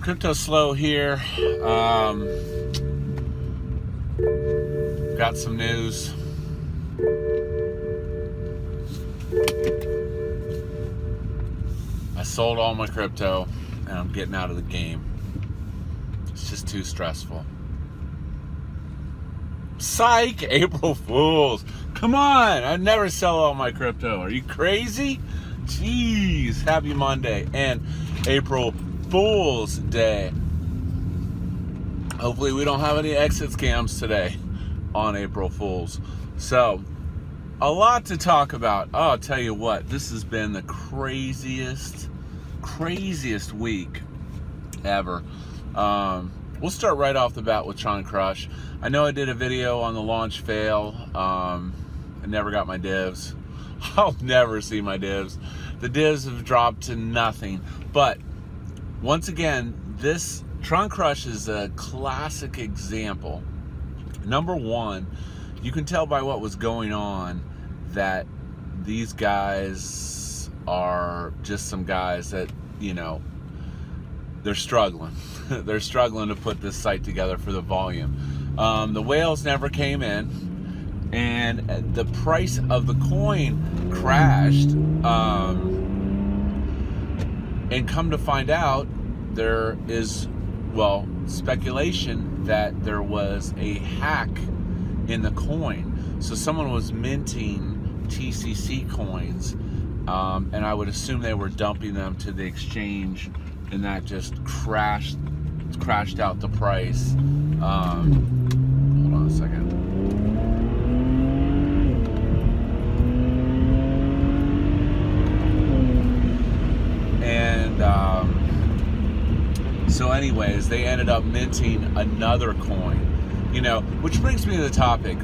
CryptoSlo here. Got some news. I sold all my crypto and I'm getting out of the game. It's just too stressful. Psych! April Fools! Come on! I'd never sell all my crypto. Are you crazy? Jeez! Happy Monday and April Fool's Day. Hopefully we don't have any exit scams today on April Fools. So, a lot to talk about. Oh, I'll tell you what, this has been the craziest week ever. We'll start right off the bat with Tron Crush. I know I did a video on the launch fail. I never got my divs. I'll never see my divs. The divs have dropped to nothing. But once again, this Tron Crush is a classic example. Number one, you can tell by what was going on that these guys are just some guys that, you know, they're struggling. They're struggling to put this site together for the volume. The whales never came in, and the price of the coin crashed. And come to find out, there is, well, speculation that there was a hack in the coin. So someone was minting TCC coins, and I would assume they were dumping them to the exchange, and that just crashed out the price. Hold on a second. And so anyways, they ended up minting another coin, you know, which brings me to the topic.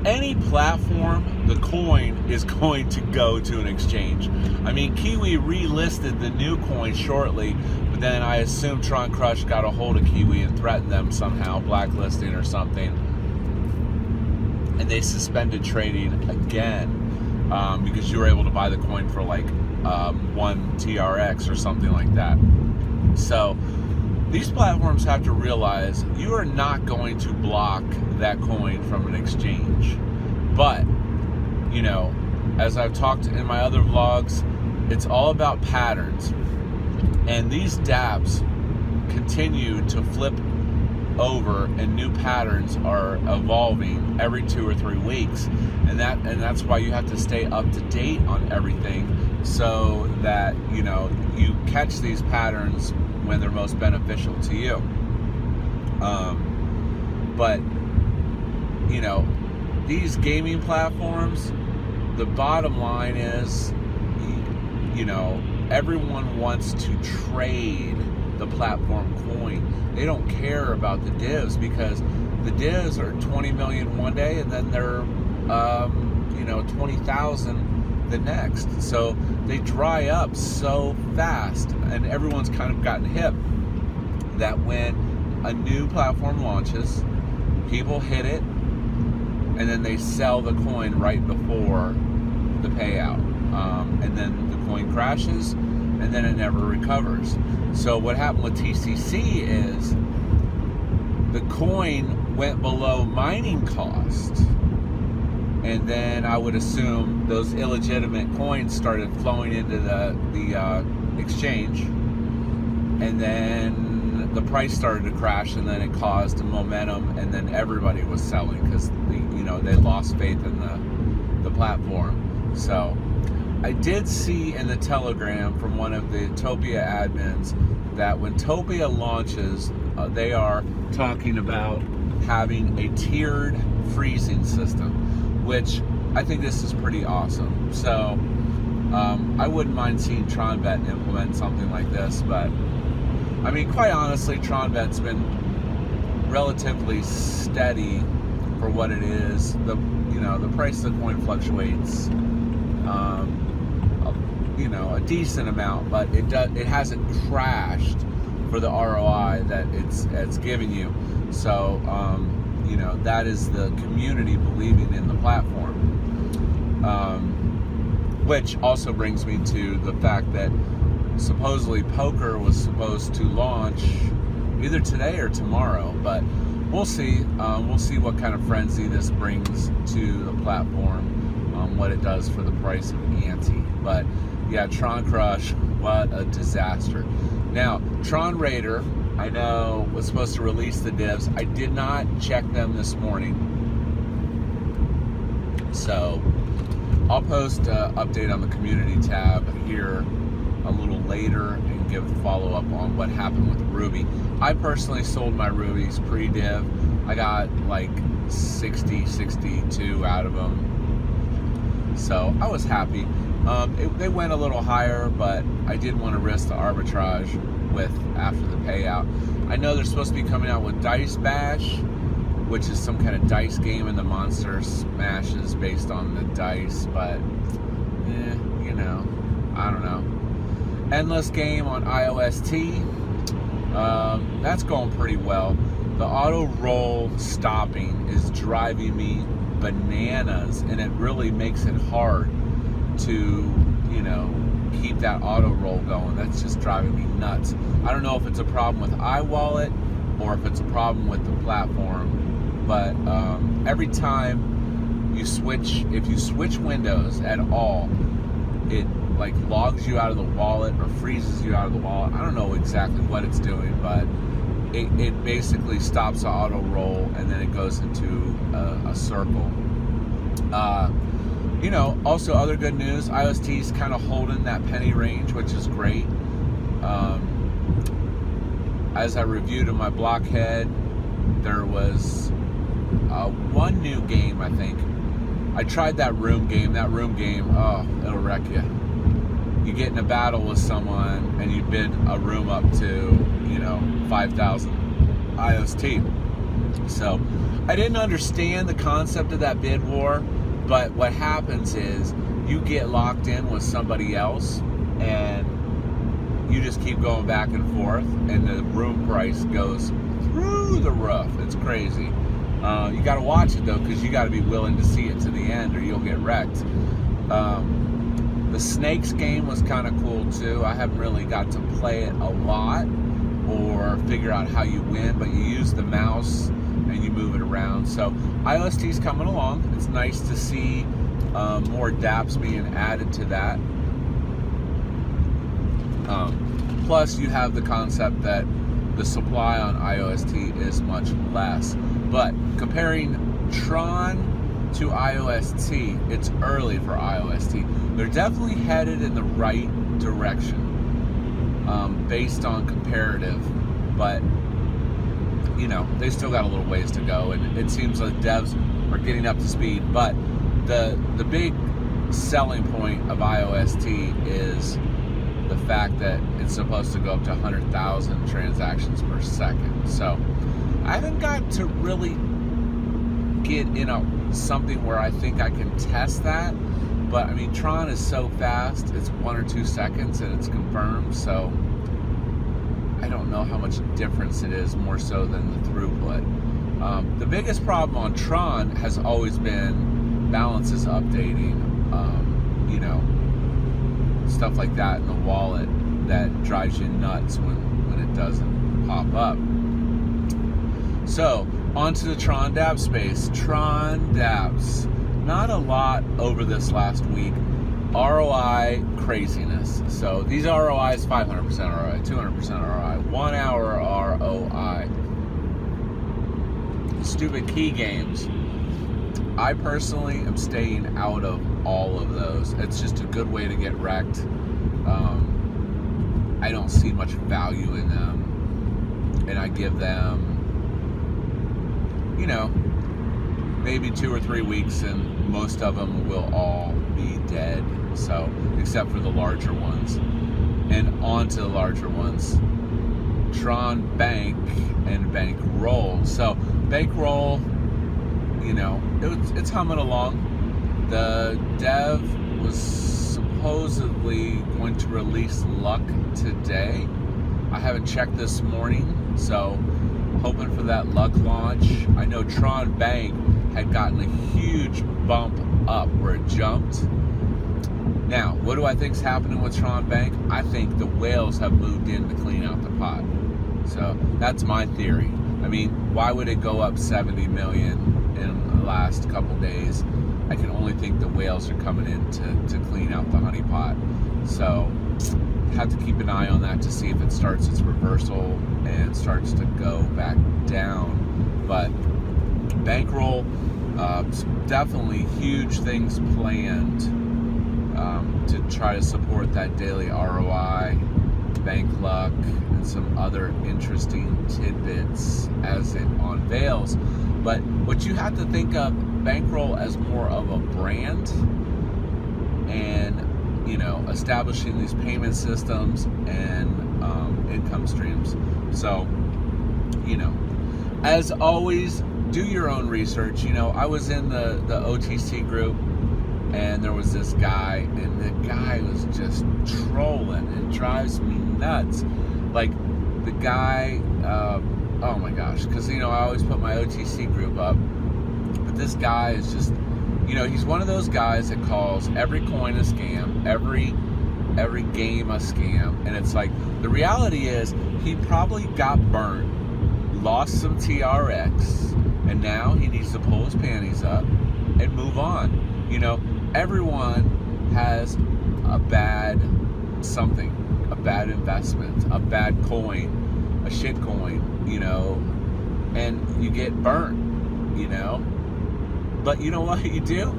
Any platform, the coin is going to go to an exchange. I mean, Kiwi relisted the new coin shortly, but then I assume Tron Crush got a hold of Kiwi and threatened them somehow, blacklisting or something. And they suspended trading again because you were able to buy the coin for like 1 TRX or something like that. So these platforms have to realize you are not going to block that coin from an exchange. But, you know, as I've talked in my other vlogs, it's all about patterns. And these dApps continue to flip over, and new patterns are evolving every 2 or 3 weeks. And that's why you have to stay up to date on everything, so that, you know, you catch these patterns when they're most beneficial to you. But, you know, these gaming platforms, the bottom line is, you know, everyone wants to trade the platform coin. They don't care about the divs, because the divs are 20 million one day, and then they're, you know, 20,000 the next. So they dry up so fast, and everyone's kind of gotten hip that when a new platform launches, people hit it, and then they sell the coin right before the payout. And then the coin crashes, and then it never recovers. So what happened with TCC is the coin went below mining cost, and then I would assume those illegitimate coins started flowing into the exchange, and then the price started to crash, and then it caused a momentum, and then everybody was selling because, you know, they lost faith in the platform. So I did see in the Telegram from one of the Topia admins that when Topia launches, they are talking about having a tiered freezing system, which I think this is pretty awesome. So I wouldn't mind seeing TronBet implement something like this, but I mean, quite honestly, TronBet's been relatively steady for what it is. You know, the price of the coin fluctuates, you know, a decent amount, but it hasn't crashed for the ROI that it's giving you. So you know, that is the community believing in the platform. Which also brings me to the fact that supposedly Poker was supposed to launch either today or tomorrow, but we'll see. We'll see what kind of frenzy this brings to the platform, what it does for the price of ante. But yeah, Tron Crush, what a disaster. Now, Tron Raider, I know, was supposed to release the divs. I did not check them this morning, so I'll post an update on the community tab here a little later and give a follow-up on what happened with Ruby. I personally sold my Rubies pre-div. I got like 60, 62 out of them, so I was happy. They went a little higher, but I did want to risk the arbitrage with after the payout. I know they're supposed to be coming out with Dice Bash, which is some kind of dice game, and the monster smashes based on the dice, but you know, I don't know. Endless Game on iOS-T, that's going pretty well. The auto roll stopping is driving me bananas, and it really makes it hard to, you know, keep that auto roll going. That's just driving me nuts. I don't know if it's a problem with iWallet or if it's a problem with the platform, but every time you switch, if you switch windows at all, it like logs you out of the wallet or freezes you out of the wallet. I don't know exactly what it's doing, but it basically stops the auto roll, and then it goes into a circle. You know, also other good news, iOS-T is kind of holding that penny range, which is great. As I reviewed in my blockhead, there was one new game, I think. I tried that room game. That room game, oh, it'll wreck you. You get in a battle with someone and you bid a room up to, you know, 5,000 iOS-T. So I didn't understand the concept of that bid war, but what happens is you get locked in with somebody else and you just keep going back and forth, and the room price goes through the roof. It's crazy. You got to watch it though, because you got to be willing to see it to the end or you'll get wrecked. The Snakes game was kind of cool too. I haven't really got to play it a lot or figure out how you win, but you use the mouse and you move it around. So iOS-T is coming along. It's nice to see more dApps being added to that. Plus you have the concept that the supply on iOS-T is much less. But comparing Tron to iOS-T, it's early for iOS-T. They're definitely headed in the right direction based on comparative, but you know, they still got a little ways to go, and it seems like devs are getting up to speed. But the big selling point of iOS-T is the fact that it's supposed to go up to 100,000 transactions per second. So I haven't got to really get in something where I think I can test that, but I mean, Tron is so fast, it's 1 or 2 seconds and it's confirmed, so I don't know how much difference it is, more so than the throughput. The biggest problem on Tron has always been balances updating, you know, stuff like that in the wallet that drives you nuts when it doesn't pop up. So, onto the Tron dApp space. Tron dApps, not a lot over this last week. ROI craziness. So these ROIs, 500% ROI, 200% ROI, 1 hour ROI. Stupid key games. I personally am staying out of all of those. It's just a good way to get wrecked. I don't see much value in them, and I give them, you know, maybe 2 or 3 weeks, and most of them will all be dead. So, except for the larger ones. And on to the larger ones. Tron Bank and Bankroll. So, Bankroll, you know, it's humming along. The dev was supposedly going to release luck today. I haven't checked this morning, so hoping for that luck launch. I know Tron Bank had gotten a huge bump up where it jumped. Now, what do I think is happening with Tron Bank? I think the whales have moved in to clean out the pot. So that's my theory. I mean, why would it go up 70 million in the last couple days? I can only think the whales are coming in to clean out the honeypot. So have to keep an eye on that to see if it starts its reversal and starts to go back down. But bankroll, definitely huge things planned to try to support that daily ROI, bank luck, and some other interesting tidbits as it unveils. But what you have to think of bankroll as more of a brand, and you know, establishing these payment systems and income streams. So, you know, as always, do your own research. You know, I was in the OTC group, and there was this guy, and the guy was just trolling. It drives me nuts. Like, the guy, oh my gosh, because, you know, I always put my OTC group up, but this guy is just, you know, he's one of those guys that calls every coin a scam, every game a scam, and it's like, the reality is, he probably got burnt, lost some TRX, and now he needs to pull his panties up and move on. You know, everyone has a bad something, a bad investment, a bad coin, a shit coin, you know, and you get burnt, you know. But you know what you do?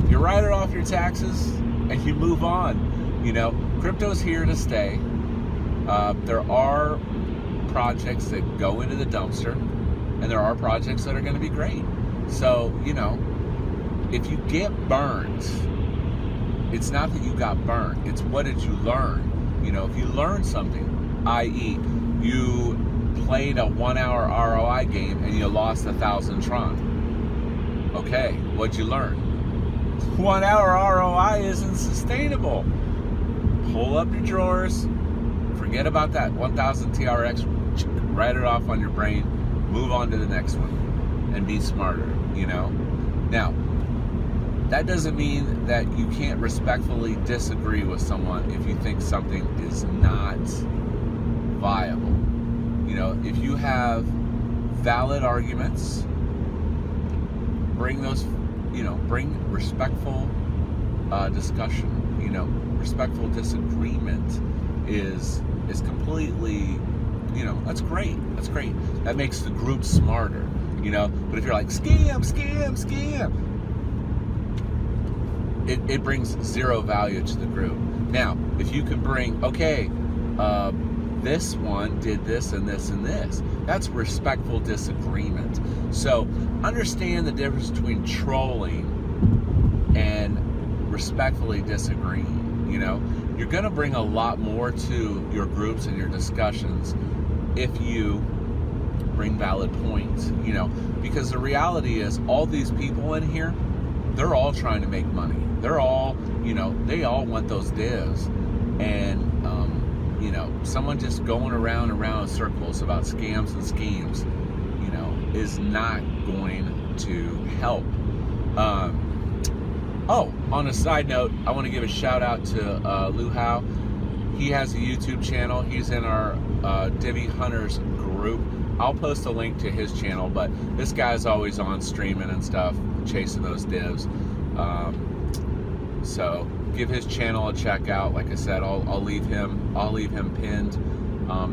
You write it off your taxes and you move on. You know, crypto's here to stay. There are projects that go into the dumpster, and there are projects that are going to be great. So, you know, if you get burned, it's not that you got burned, it's what did you learn. You know, if you learn something, i.e. you played a 1 hour ROI game and you lost 1,000 Tron. Okay, what'd you learn? 1 hour ROI isn't sustainable. Pull up your drawers, forget about that 1,000 TRX, write it off on your brain, move on to the next one, and be smarter, you know? Now, that doesn't mean that you can't respectfully disagree with someone if you think something is not viable. You know, if you have valid arguments, bring those, you know, bring respectful discussion. You know, respectful disagreement is completely, you know, that's great. That's great. That makes the group smarter, you know. But if you're like, scam, scam, scam, it brings zero value to the group. Now, if you can bring, okay, this one did this and this and this, that's respectful disagreement. So understand the difference between trolling and respectfully disagreeing. You know, you're going to bring a lot more to your groups and your discussions if you bring valid points, you know, because the reality is all these people in here, they're all trying to make money. They're all, you know, they all want those divs. And, you know, someone just going around in circles about scams and schemes, you know, is not going to help. Oh, on a side note, I want to give a shout out to Lou Howe. He has a YouTube channel. He's in our Divvy Hunters group. I'll post a link to his channel, but this guy's always on streaming and stuff, chasing those divs. So give his channel a check out. Like I said, I'll leave him pinned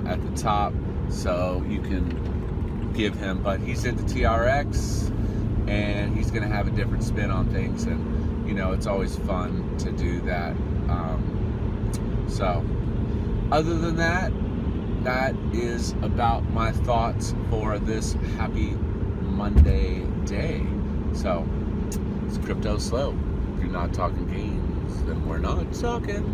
at the top, so you can give him. But he's into TRX, and he's gonna have a different spin on things, and you know, it's always fun to do that. So other than that, that is about my thoughts for this happy Monday day. So it's CryptoSlo. If you're not talking games, then we're not talking.